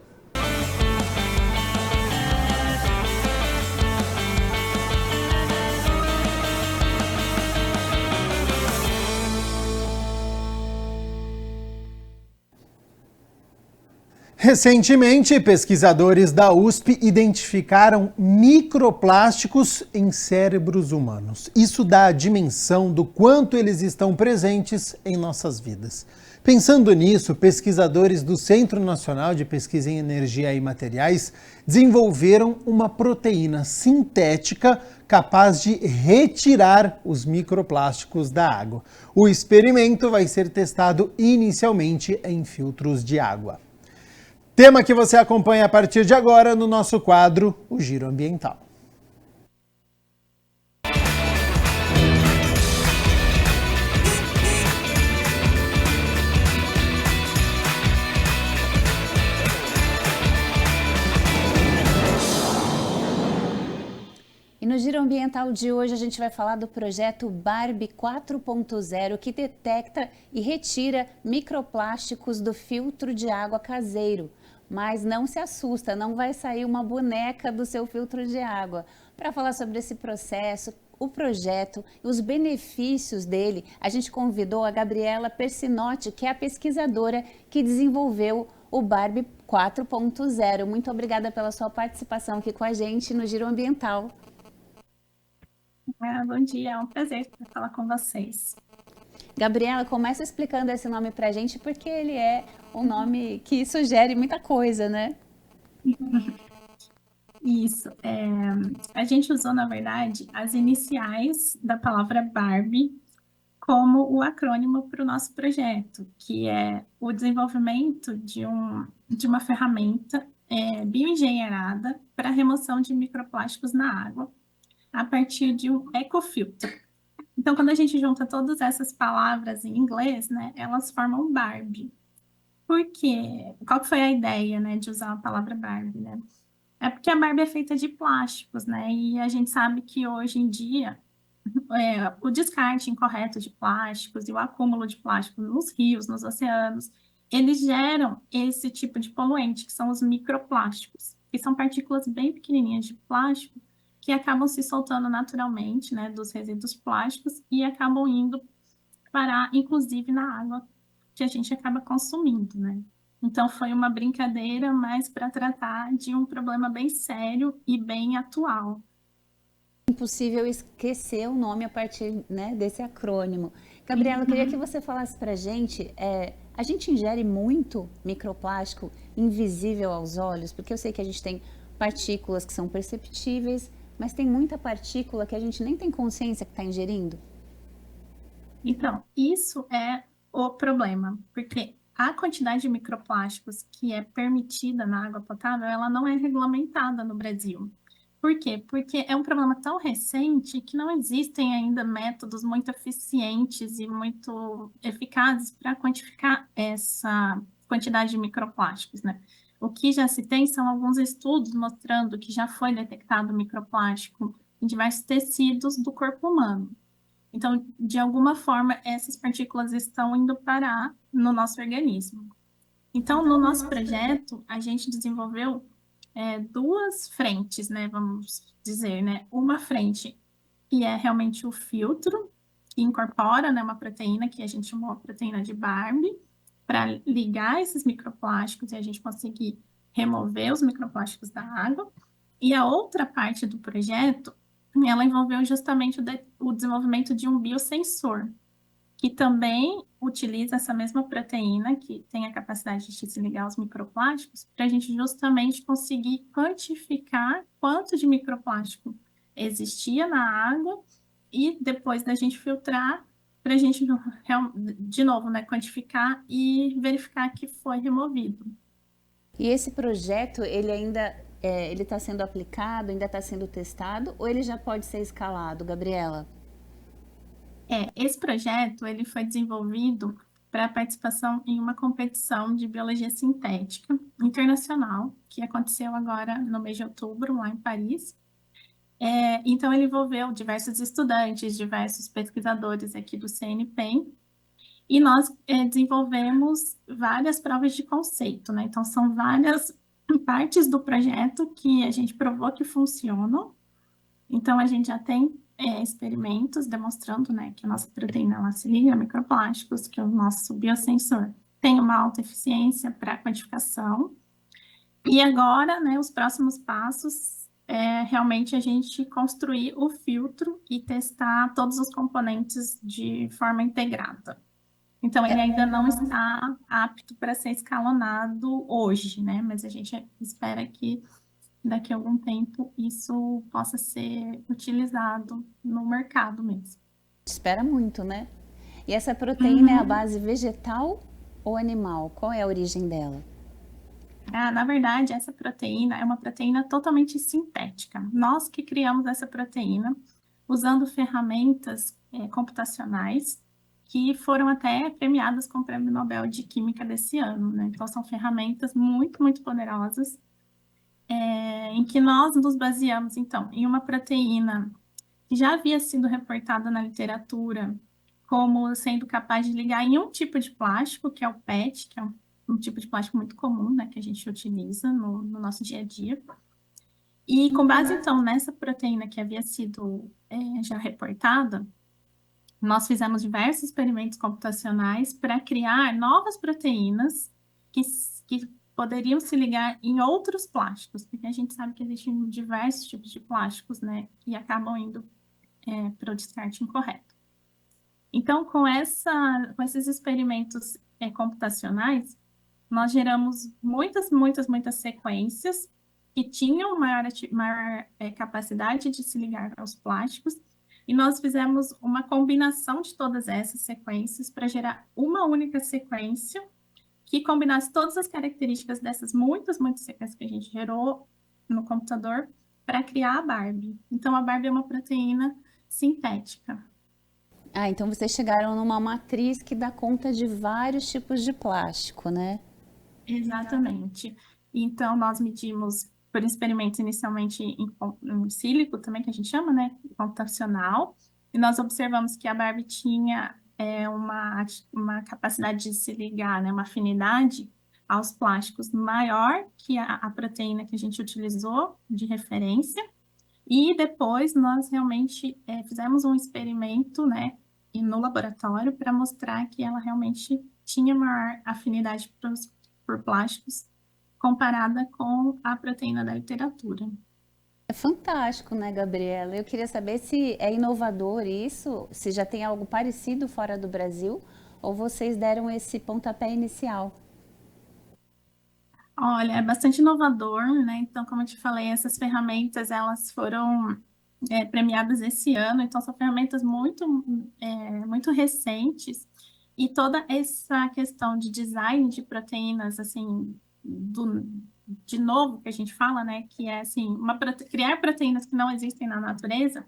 Recentemente, pesquisadores da USP identificaram microplásticos em cérebros humanos. Isso dá a dimensão do quanto eles estão presentes em nossas vidas. Pensando nisso, pesquisadores do Centro Nacional de Pesquisa em Energia e Materiais desenvolveram uma proteína sintética capaz de retirar os microplásticos da água. O experimento vai ser testado inicialmente em filtros de água. Tema que você acompanha a partir de agora no nosso quadro, o Giro Ambiental. no Giro Ambiental de hoje a gente vai falar do projeto Barbie 4.0, que detecta e retira microplásticos do filtro de água caseiro. Mas não se assusta, não vai sair uma boneca do seu filtro de água. Para falar sobre esse processo, o projeto e os benefícios dele, a gente convidou a Gabriela Persinotti, que é a pesquisadora que desenvolveu o Barbie 4.0. Muito obrigada pela sua participação aqui com a gente no Giro Ambiental. Bom dia, é um prazer falar com vocês. Gabriela, começa explicando esse nome pra gente, porque ele é um nome que sugere muita coisa, né? Isso, a gente usou, na verdade, as iniciais da palavra Barbie como o acrônimo para o nosso projeto, que é o desenvolvimento de uma ferramenta bioengenheirada para a remoção de microplásticos na água a partir de um ecofiltro. Então, quando a gente junta todas essas palavras em inglês, né, elas formam Barbie. Por quê? Qual que foi a ideia, né, de usar a palavra Barbie, né? É porque a Barbie é feita de plásticos, né? E a gente sabe que hoje em dia o descarte incorreto de plásticos e o acúmulo de plástico nos rios, nos oceanos, eles geram esse tipo de poluente, que são os microplásticos, que são partículas bem pequenininhas de plástico que acabam se soltando naturalmente, né, dos resíduos plásticos e acabam indo parar, inclusive, na água que a gente acaba consumindo, né? Então, foi uma brincadeira, mas para tratar de um problema bem sério e bem atual. Impossível esquecer o nome a partir, né, desse acrônimo. Gabriela, eu queria que você falasse para a gente ingere muito microplástico invisível aos olhos, porque eu sei que a gente tem partículas que são perceptíveis, mas tem muita partícula que a gente nem tem consciência que está ingerindo. Então, isso é o problema, porque a quantidade de microplásticos que é permitida na água potável, ela não é regulamentada no Brasil. Por quê? Porque é um problema tão recente que não existem ainda métodos muito eficientes e muito eficazes para quantificar essa quantidade de microplásticos, né? O que já se tem são alguns estudos mostrando que já foi detectado microplástico em diversos tecidos do corpo humano. Então, de alguma forma, essas partículas estão indo parar no nosso organismo. Então, no nosso projeto, a gente desenvolveu duas frentes, né, vamos dizer, né? Uma frente que é realmente o filtro, que incorpora, né, uma proteína que a gente chamou a proteína de Barbie, para ligar esses microplásticos e a gente conseguir remover os microplásticos da água. E a outra parte do projeto, ela envolveu justamente o desenvolvimento de um biosensor, que também utiliza essa mesma proteína, que tem a capacidade de se ligar aos microplásticos, para a gente justamente conseguir quantificar quanto de microplástico existia na água e depois da gente filtrar, para a gente, de novo, né, quantificar e verificar que foi removido. E esse projeto, ele ainda ele está sendo aplicado, ainda está sendo testado, ou ele já pode ser escalado, Gabriela? Esse projeto ele foi desenvolvido para participação em uma competição de biologia sintética internacional, que aconteceu agora no mês de outubro, lá em Paris. Então, ele envolveu diversos estudantes, diversos pesquisadores aqui do CNPEM, e nós desenvolvemos várias provas de conceito, né? Então, são várias partes do projeto que a gente provou que funcionam. Então, a gente já tem experimentos demonstrando, né, que a nossa proteína ela se liga a microplásticos, que o nosso biosensor tem uma alta eficiência para quantificação. E agora, né, os próximos passos é realmente a gente construir o filtro e testar todos os componentes de forma integrada. Então, ele ainda não está apto para ser escalonado hoje, né? Mas a gente espera que daqui a algum tempo isso possa ser utilizado no mercado mesmo. Espera muito, né? E essa proteína é a base vegetal ou animal? Qual é a origem dela? Na verdade, essa proteína é uma proteína totalmente sintética. Nós que criamos essa proteína usando ferramentas computacionais que foram até premiadas com o Prêmio Nobel de Química desse ano, né? Então, são ferramentas muito, muito poderosas em que nós nos baseamos, então, em uma proteína que já havia sido reportada na literatura como sendo capaz de ligar em um tipo de plástico, que é o PET, que é um tipo de plástico muito comum, né, que a gente utiliza no nosso dia a dia. E com base, então, nessa proteína que havia sido já reportada, nós fizemos diversos experimentos computacionais para criar novas proteínas que poderiam se ligar em outros plásticos, porque a gente sabe que existem diversos tipos de plásticos, né, que acabam indo para o descarte incorreto. Então, com esses experimentos computacionais, nós geramos muitas sequências que tinham maior capacidade de se ligar aos plásticos, e nós fizemos uma combinação de todas essas sequências para gerar uma única sequência que combinasse todas as características dessas muitas sequências que a gente gerou no computador para criar a Barbie. Então, a Barbie é uma proteína sintética. Ah, então vocês chegaram numa matriz que dá conta de vários tipos de plástico, né? Exatamente. Então, nós medimos por experimentos inicialmente em sílico, também que a gente chama, né, computacional, e nós observamos que a Barbie tinha uma capacidade de se ligar, né, uma afinidade aos plásticos maior que a proteína que a gente utilizou de referência. E depois nós realmente fizemos um experimento, né, no laboratório para mostrar que ela realmente tinha maior afinidade por plásticos comparada com a proteína da literatura. É fantástico, né, Gabriela? Eu queria saber se é inovador isso, se já tem algo parecido fora do Brasil, ou vocês deram esse pontapé inicial? Olha, é bastante inovador, né? Então, como eu te falei, essas ferramentas, elas foram premiadas esse ano, então são ferramentas muito recentes, e toda essa questão de design de proteínas, assim, de novo que a gente fala, né, que é assim, criar proteínas que não existem na natureza,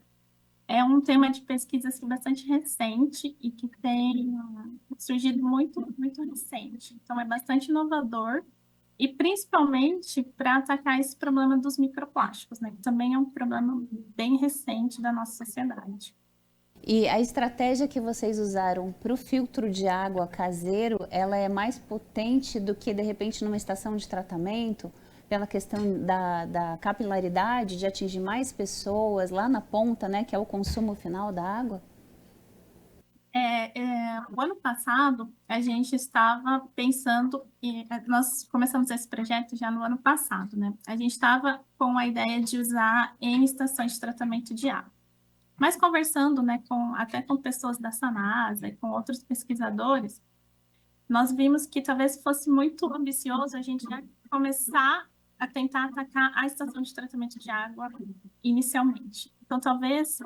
é um tema de pesquisa assim, bastante recente e que tem surgido muito recente. Então, é bastante inovador, e principalmente para atacar esse problema dos microplásticos, né, que também é um problema bem recente da nossa sociedade. E a estratégia que vocês usaram para o filtro de água caseiro, ela é mais potente do que, de repente, numa estação de tratamento, pela questão da capilaridade, de atingir mais pessoas lá na ponta, né, que é o consumo final da água? O ano passado, a gente estava pensando, e nós começamos esse projeto já no ano passado, né? A gente estava com a ideia de usar em estações de tratamento de água. Mas conversando, né, até com pessoas da Sanasa e com outros pesquisadores, nós vimos que talvez fosse muito ambicioso a gente já começar a tentar atacar a estação de tratamento de água inicialmente. Então, talvez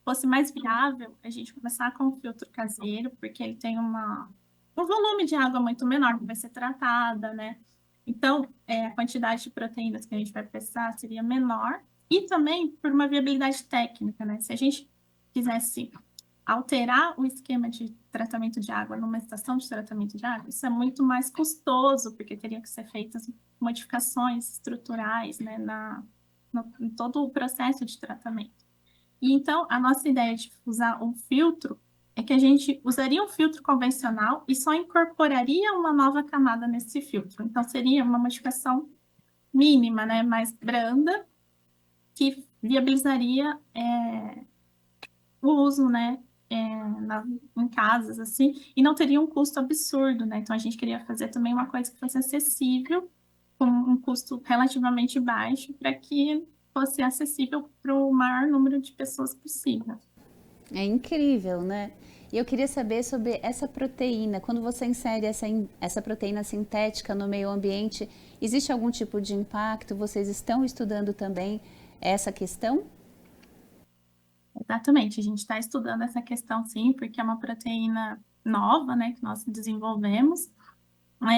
fosse mais viável a gente começar com o filtro caseiro, porque ele tem um volume de água muito menor que vai ser tratada, né? Então, a quantidade de proteínas que a gente vai precisar seria menor, e também por uma viabilidade técnica, né? Se a gente quisesse alterar o esquema de tratamento de água numa estação de tratamento de água, isso é muito mais custoso, porque teriam que ser feitas modificações estruturais, né, em todo o processo de tratamento. E então, a nossa ideia de usar um filtro é que a gente usaria um filtro convencional e só incorporaria uma nova camada nesse filtro. Então, seria uma modificação mínima, né, mais branda, que viabilizaria o uso, né, em casas, assim, e não teria um custo absurdo, né? Então, a gente queria fazer também uma coisa que fosse acessível, com um custo relativamente baixo, para que fosse acessível para o maior número de pessoas possível. É incrível, né? E eu queria saber sobre essa proteína. Quando você insere essa proteína sintética no meio ambiente, existe algum tipo de impacto? Vocês estão estudando também essa questão? Exatamente, a gente está estudando essa questão sim, porque é uma proteína nova, né, que nós desenvolvemos.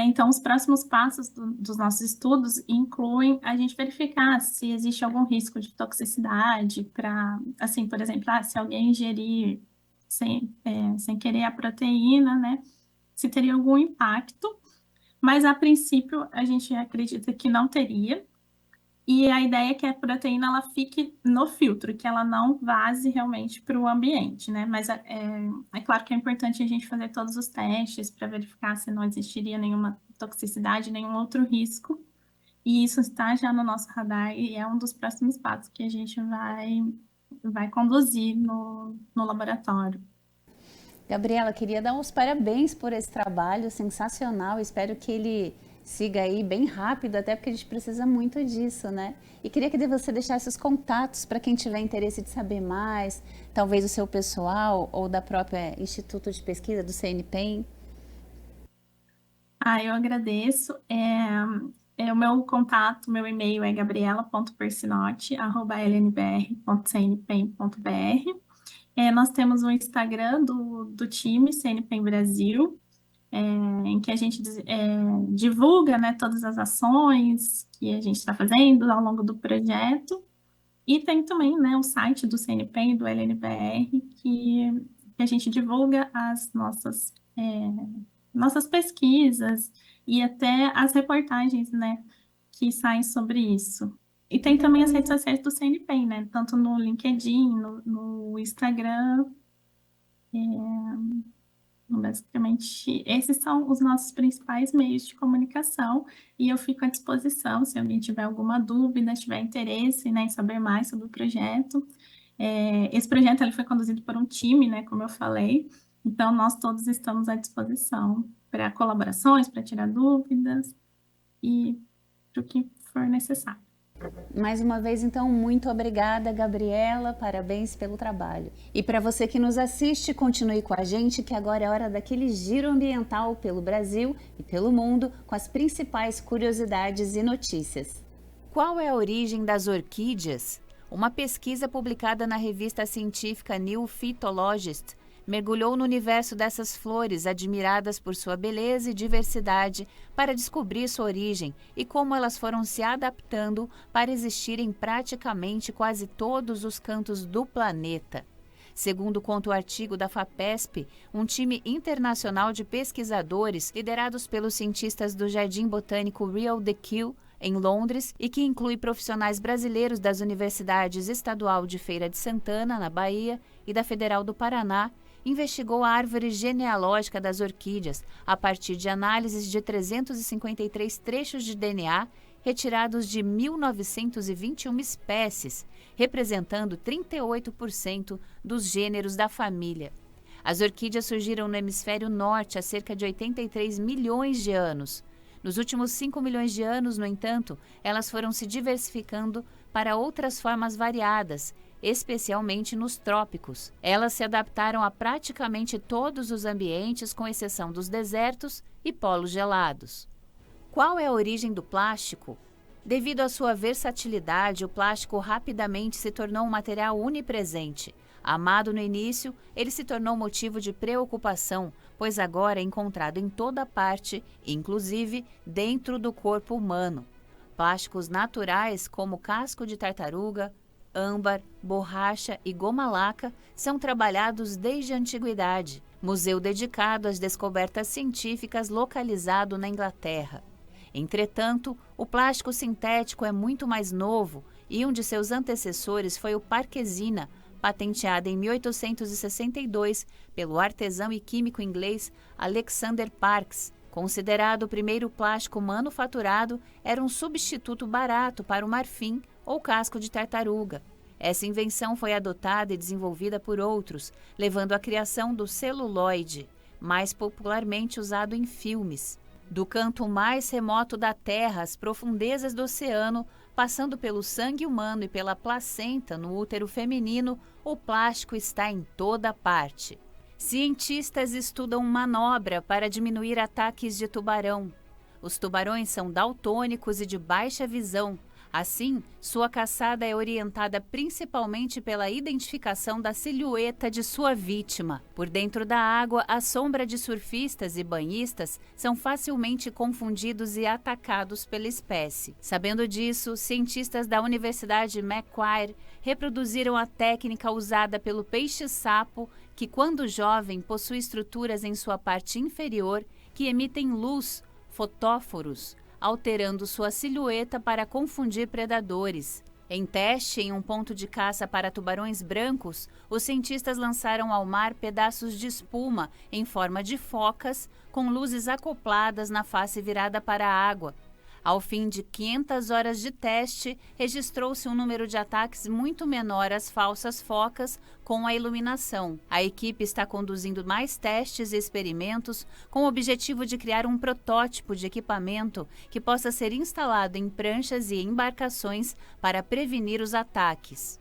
Então, os próximos passos dos nossos estudos incluem a gente verificar se existe algum risco de toxicidade para, assim, por exemplo, se alguém ingerir sem querer a proteína, né, se teria algum impacto, mas a princípio a gente acredita que não teria. E a ideia é que a proteína ela fique no filtro, que ela não vaze realmente para o ambiente, né? Mas é claro que é importante a gente fazer todos os testes para verificar se não existiria nenhuma toxicidade, nenhum outro risco. E isso está já no nosso radar e é um dos próximos passos que a gente vai conduzir no laboratório. Gabriela, queria dar os parabéns por esse trabalho sensacional. Espero que ele siga aí bem rápido, até porque a gente precisa muito disso, né? E queria que você deixasse os contatos para quem tiver interesse de saber mais, talvez o seu pessoal ou da própria Instituto de Pesquisa do CNPEM. Eu agradeço. O meu contato, meu e-mail é gabriela.persinotti@lnbr.cnpem.br. Nós temos um Instagram do time CNPEM Brasil, em que a gente divulga, né, todas as ações que a gente está fazendo ao longo do projeto. E tem também, né, o site do CNPEM e do LNBR, que a gente divulga as nossas pesquisas e até as reportagens, né, que saem sobre isso. E tem também as redes sociais do CNPEM, né, tanto no LinkedIn, no Instagram. Basicamente, esses são os nossos principais meios de comunicação e eu fico à disposição se alguém tiver alguma dúvida, tiver interesse, né, em saber mais sobre o projeto. Esse projeto ele foi conduzido por um time, né, como eu falei, então nós todos estamos à disposição para colaborações, para tirar dúvidas e para o que for necessário. Mais uma vez, então, muito obrigada, Gabriela, parabéns pelo trabalho. E para você que nos assiste, continue com a gente, que agora é hora daquele giro ambiental pelo Brasil e pelo mundo, com as principais curiosidades e notícias. Qual é a origem das orquídeas? Uma pesquisa publicada na revista científica New Phytologist mergulhou no universo dessas flores, admiradas por sua beleza e diversidade, para descobrir sua origem e como elas foram se adaptando para existir em praticamente quase todos os cantos do planeta. Segundo conta o artigo da FAPESP, um time internacional de pesquisadores liderados pelos cientistas do Jardim Botânico Real de Kew, em Londres, e que inclui profissionais brasileiros das Universidades Estadual de Feira de Santana, na Bahia, e da Federal do Paraná, investigou a árvore genealógica das orquídeas a partir de análises de 353 trechos de DNA retirados de 1.921 espécies, representando 38% dos gêneros da família. As orquídeas surgiram no hemisfério norte há cerca de 83 milhões de anos. Nos últimos 5 milhões de anos, no entanto, elas foram se diversificando para outras formas variadas, especialmente nos trópicos. Elas se adaptaram a praticamente todos os ambientes, com exceção dos desertos e polos gelados. Qual é a origem do plástico? Devido à sua versatilidade, o plástico rapidamente se tornou um material onipresente. Amado no início, ele se tornou motivo de preocupação, pois agora é encontrado em toda parte, inclusive dentro do corpo humano. Plásticos naturais, como casco de tartaruga, âmbar, borracha e goma laca são trabalhados desde a antiguidade. Museu dedicado às descobertas científicas localizado na Inglaterra. Entretanto, o plástico sintético é muito mais novo e um de seus antecessores foi o Parquesina, patenteado em 1862 pelo artesão e químico inglês Alexander Parkes. Considerado o primeiro plástico manufaturado, era um substituto barato para o marfim ou casco de tartaruga. Essa invenção foi adotada e desenvolvida por outros, levando à criação do celuloide, mais popularmente usado em filmes. Do canto mais remoto da Terra às profundezas do oceano, passando pelo sangue humano e pela placenta no útero feminino, o plástico está em toda parte. Cientistas estudam manobra para diminuir ataques de tubarão. Os tubarões são daltônicos e de baixa visão. Assim, sua caçada é orientada principalmente pela identificação da silhueta de sua vítima. Por dentro da água, a sombra de surfistas e banhistas são facilmente confundidos e atacados pela espécie. Sabendo disso, cientistas da Universidade Macquarie reproduziram a técnica usada pelo peixe-sapo, que, quando jovem, possui estruturas em sua parte inferior que emitem luz, fotóforos, alterando sua silhueta para confundir predadores. Em teste em um ponto de caça para tubarões brancos, os cientistas lançaram ao mar pedaços de espuma em forma de focas, com luzes acopladas na face virada para a água. Ao fim de 500 horas de teste, registrou-se um número de ataques muito menor às falsas focas com a iluminação. A equipe está conduzindo mais testes e experimentos com o objetivo de criar um protótipo de equipamento que possa ser instalado em pranchas e embarcações para prevenir os ataques.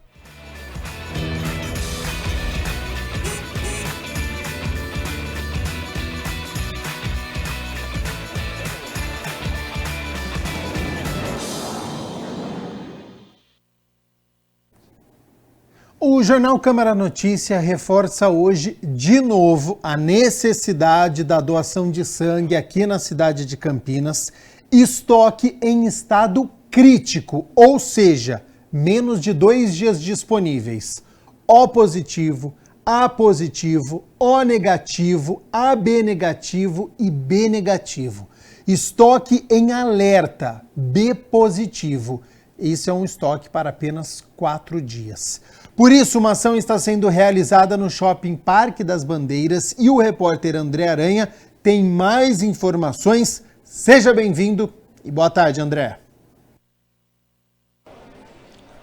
O Jornal Câmara Notícia reforça hoje, de novo, a necessidade da doação de sangue aqui na cidade de Campinas. Estoque em estado crítico, ou seja, menos de 2 dias disponíveis. O positivo, A positivo, O negativo, AB negativo e B negativo. Estoque em alerta, B positivo. Esse é um estoque para apenas 4 dias. Por isso, uma ação está sendo realizada no Shopping Parque das Bandeiras e o repórter André Aranha tem mais informações. Seja bem-vindo e boa tarde, André.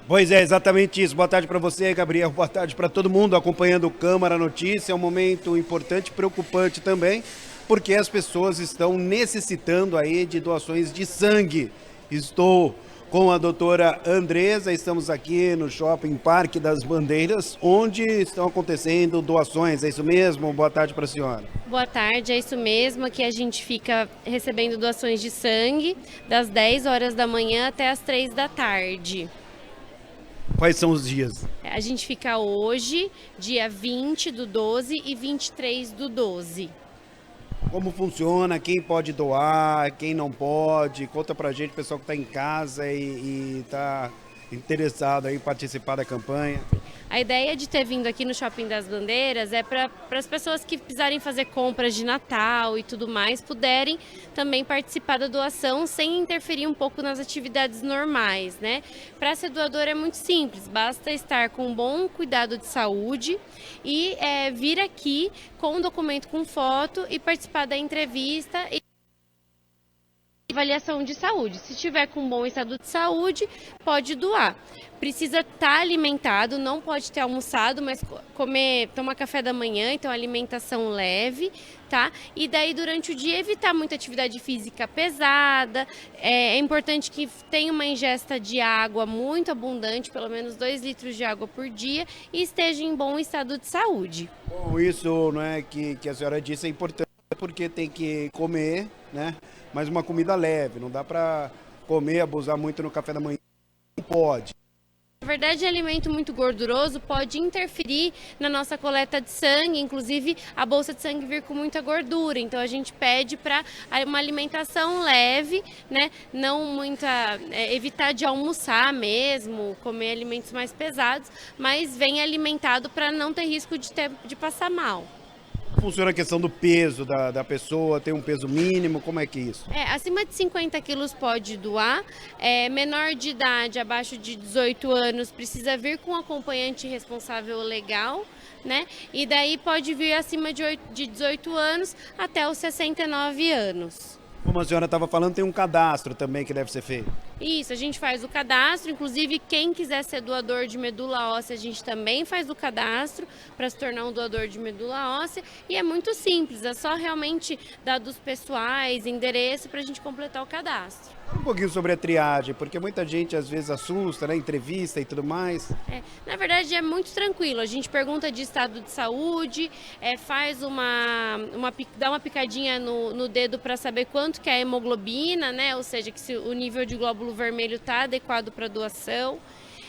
Pois é, exatamente isso. Boa tarde para você, Gabriel. Boa tarde para todo mundo acompanhando o Câmara Notícia. É um momento importante e preocupante também, porque as pessoas estão necessitando aí de doações de sangue. Estou com a doutora Andresa, estamos aqui no Shopping Parque das Bandeiras, onde estão acontecendo doações, é isso mesmo? Boa tarde para a senhora. Boa tarde, é isso mesmo, aqui a gente fica recebendo doações de sangue das 10 horas da manhã até as 3 da tarde. Quais são os dias? A gente fica hoje, dia 20 do 12 e 23 do 12. Como funciona, quem pode doar, quem não pode, conta pra gente, pessoal que está em casa e está interessado em participar da campanha. A ideia de ter vindo aqui no Shopping das Bandeiras é para as pessoas que precisarem fazer compras de Natal e tudo mais, puderem também participar da doação sem interferir um pouco nas atividades normais, né? Para ser doador é muito simples, basta estar com um bom cuidado de saúde e vir aqui com um documento com foto e participar da entrevista e avaliação de saúde. Se tiver com um bom estado de saúde, pode doar. Precisa estar alimentado, não pode ter almoçado, mas tomar café da manhã, então alimentação leve, tá? E daí durante o dia evitar muita atividade física pesada. É importante que tenha uma ingesta de água muito abundante, pelo menos 2 litros de água por dia, e esteja em bom estado de saúde. Bom, isso não é que a senhora disse, é importante porque tem que comer, né? Mas uma comida leve, não dá para comer, abusar muito no café da manhã, não pode. Na verdade, alimento muito gorduroso pode interferir na nossa coleta de sangue, inclusive a bolsa de sangue vir com muita gordura. Então a gente pede para uma alimentação leve, né? Não muita, evitar de almoçar mesmo, comer alimentos mais pesados, mas vem alimentado para não ter risco de passar mal. Funciona a questão do peso da pessoa, tem um peso mínimo, como é que é isso? Acima de 50 quilos pode doar, menor de idade, abaixo de 18 anos, precisa vir com um acompanhante responsável legal, né? E daí pode vir acima de 18 anos até os 69 anos. Como a senhora estava falando, tem um cadastro também que deve ser feito. Isso, a gente faz o cadastro, inclusive quem quiser ser doador de medula óssea, a gente também faz o cadastro para se tornar um doador de medula óssea e é muito simples, é só realmente dados pessoais, endereço para a gente completar o cadastro. Um pouquinho sobre a triagem, porque muita gente às vezes assusta, né, entrevista e tudo mais. Na verdade é muito tranquilo, a gente pergunta de estado de saúde, faz dá uma picadinha no dedo para saber quanto que é a hemoglobina, né, ou seja, que se o nível de glóbulo vermelho está adequado para doação.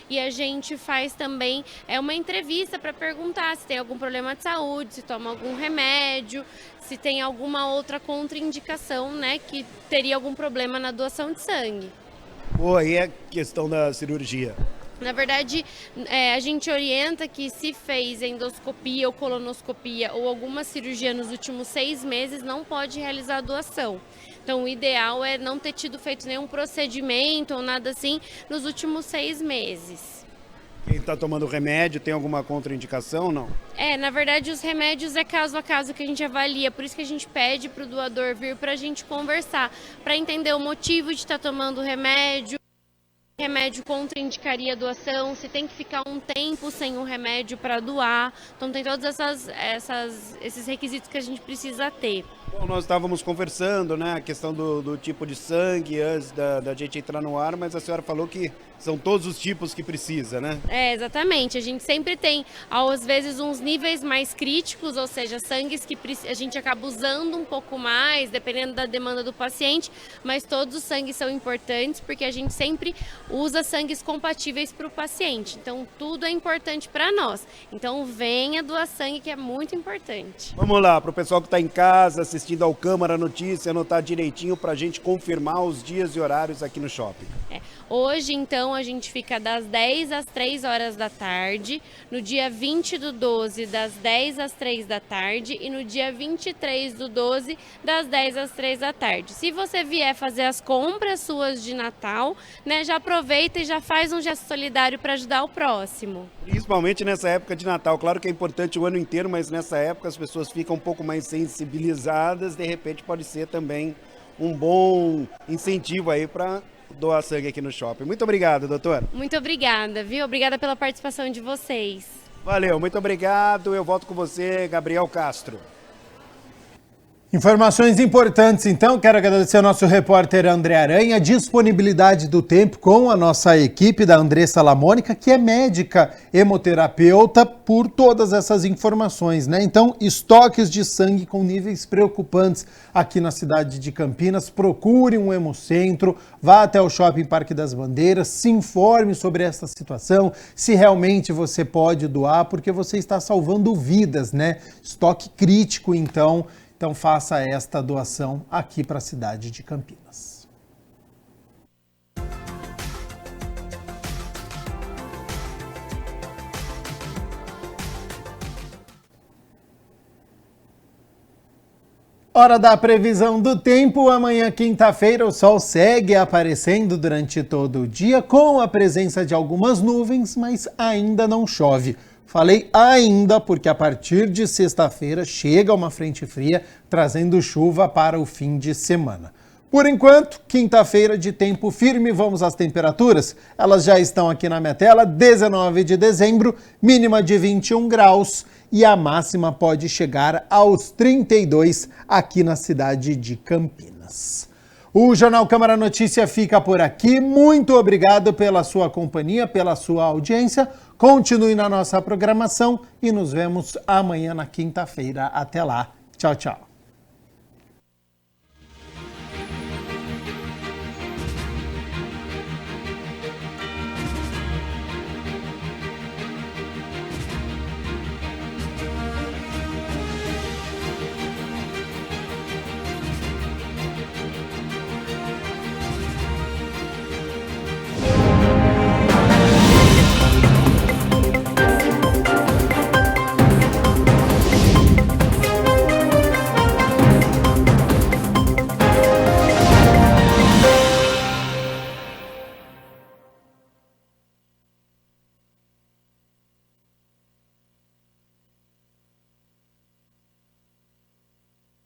E a gente faz também uma entrevista para perguntar se tem algum problema de saúde, se toma algum remédio, se tem alguma outra contraindicação, né, que teria algum problema na doação de sangue. Pô, aí é questão da cirurgia. Na verdade, a gente orienta que se fez endoscopia ou colonoscopia ou alguma cirurgia nos últimos 6 meses, não pode realizar a doação. Então, o ideal é não ter tido feito nenhum procedimento ou nada assim nos últimos 6 meses. Quem está tomando remédio tem alguma contraindicação ou não? Na verdade, os remédios é caso a caso que a gente avalia, por isso que a gente pede para o doador vir para a gente conversar, para entender o motivo de estar tomando o remédio. Remédio contraindicaria a doação, se tem que ficar um tempo sem o remédio para doar. Então tem todos esses requisitos que a gente precisa ter. Bom, nós estávamos conversando, né, a questão do tipo de sangue antes da gente entrar no ar, mas a senhora falou que são todos os tipos que precisa, né? Exatamente. A gente sempre tem, às vezes, uns níveis mais críticos, ou seja, sangues que a gente acaba usando um pouco mais, dependendo da demanda do paciente, mas todos os sangues são importantes porque a gente sempre usa sangues compatíveis para o paciente. Então, tudo é importante para nós. Então, venha doar sangue, que é muito importante. Vamos lá, para o pessoal que está em casa, assistindo ao Câmara Notícia, anotar direitinho para a gente confirmar os dias e horários aqui no shopping. Hoje, então, a gente fica das 10 às 3 horas da tarde, no dia 20/12, das 10 às 3 da tarde e no dia 23/12, das 10 às 3 da tarde. Se você vier fazer as compras suas de Natal, né, já aproveita e já faz um gesto solidário para ajudar o próximo. Principalmente nessa época de Natal. Claro que é importante o ano inteiro, mas nessa época as pessoas ficam um pouco mais sensibilizadas. De repente pode ser também um bom incentivo aí para doar sangue aqui no shopping. Muito obrigado, doutora. Muito obrigada, viu? Obrigada pela participação de vocês. Valeu, muito obrigado. Eu volto com você, Gabriel Castro. Informações importantes, então. Quero agradecer ao nosso repórter André Aranha, a disponibilidade do tempo com a nossa equipe da Andressa Lamônica, que é médica hemoterapeuta, por todas essas informações, né? Então, estoques de sangue com níveis preocupantes aqui na cidade de Campinas. Procure um hemocentro, vá até o Shopping Parque das Bandeiras, se informe sobre essa situação, se realmente você pode doar, porque você está salvando vidas, né? Estoque crítico, então faça esta doação aqui para a cidade de Campinas. Hora da previsão do tempo. Amanhã, quinta-feira, o sol segue aparecendo durante todo o dia, com a presença de algumas nuvens, mas ainda não chove. Falei ainda porque a partir de sexta-feira chega uma frente fria trazendo chuva para o fim de semana. Por enquanto, quinta-feira de tempo firme. Vamos às temperaturas? Elas já estão aqui na minha tela. 19 de dezembro, mínima de 21 graus e a máxima pode chegar aos 32 aqui na cidade de Campinas. O Jornal Câmara Notícia fica por aqui. Muito obrigado pela sua companhia, pela sua audiência. Continue na nossa programação e nos vemos amanhã na quinta-feira. Até lá. Tchau, tchau.